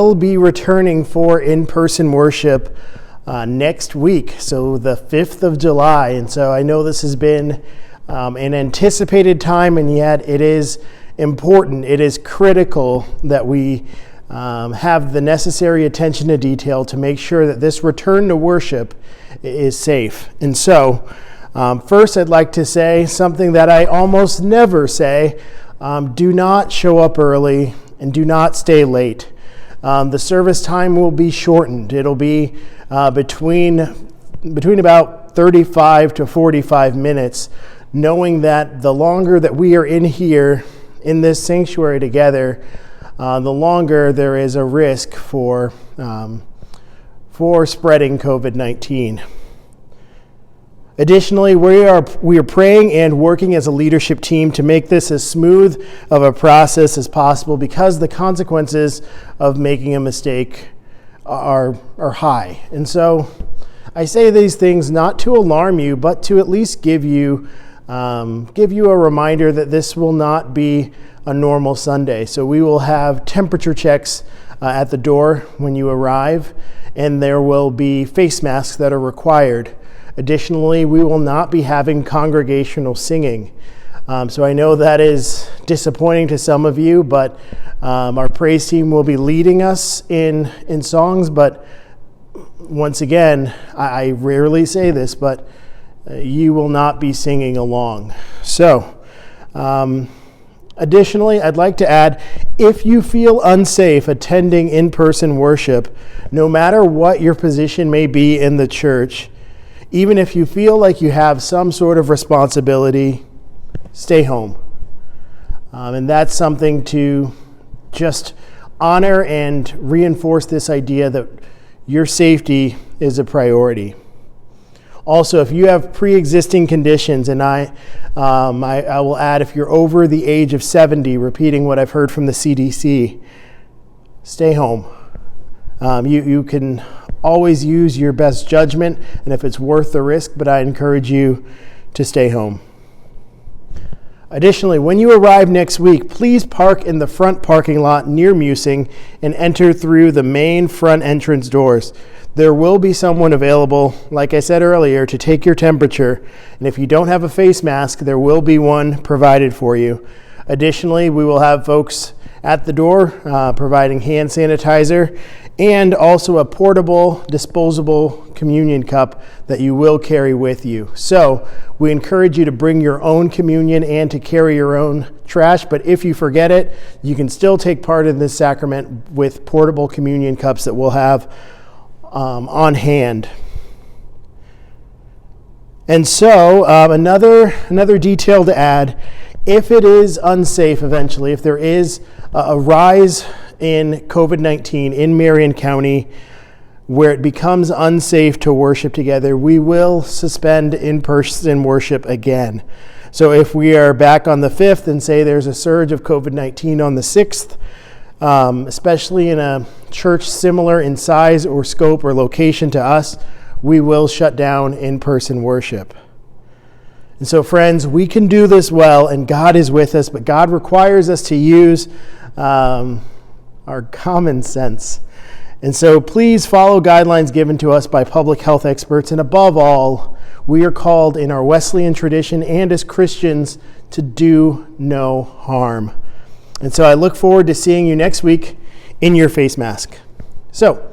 We'll be returning for in-person worship next week, so the 5th of July. And so I know this has been an anticipated time, and yet it is important, it is critical that we have the necessary attention to detail to make sure that this return to worship is safe. And so, first I'd like to say something that I almost never say: do not show up early and do not stay late. The service time will be shortened. It'll be between about 35 to 45 minutes, knowing that the longer that we are in here in this sanctuary together, the longer there is a risk for spreading COVID-19. Additionally, we are praying and working as a leadership team to make this as smooth of a process as possible, because the consequences of making a mistake are high. And so I say these things not to alarm you, but to at least give you a reminder that this will not be a normal Sunday. So we will have temperature checks at the door when you arrive, and there will be face masks that are required. Additionally, we will not be having congregational singing. So I know that is disappointing to some of you, but our praise team will be leading us in songs. But once again, I rarely say this, but you will not be singing along. So, additionally, I'd like to add, if you feel unsafe attending in-person worship, no matter what your position may be in the church, even if you feel like you have some sort of responsibility, stay home. And that's something to just honor and reinforce this idea that your safety is a priority. Also, if you have pre-existing conditions, and I will add, if you're over the age of 70, repeating what I've heard from the CDC, stay home. You can always use your best judgment, and if it's worth the risk, but I encourage you to stay home. Additionally, when you arrive next week, please park in the front parking lot near Musing and enter through the main front entrance doors. There will be someone available, like I said earlier, to take your temperature, and if you don't have a face mask, there will be one provided for you. Additionally, we will have folks at the door providing hand sanitizer, and also a portable, disposable communion cup that you will carry with you. So we encourage you to bring your own communion and to carry your own trash, but if you forget it, you can still take part in this sacrament with portable communion cups that we'll have on hand. And so another detail to add: if it is unsafe eventually, if there is a rise in COVID-19 in Marion County where it becomes unsafe to worship together, we will suspend in-person worship again. So if we are back on the 5th and say there's a surge of COVID-19 on the 6th, especially in a church similar in size or scope or location to us, we will shut down in-person worship. And so, friends, we can do this well, and God is with us, but God requires us to use our common sense. And so please follow guidelines given to us by public health experts, and above all, we are called in our Wesleyan tradition and as Christians to do no harm. And so I look forward to seeing you next week in your face mask. So,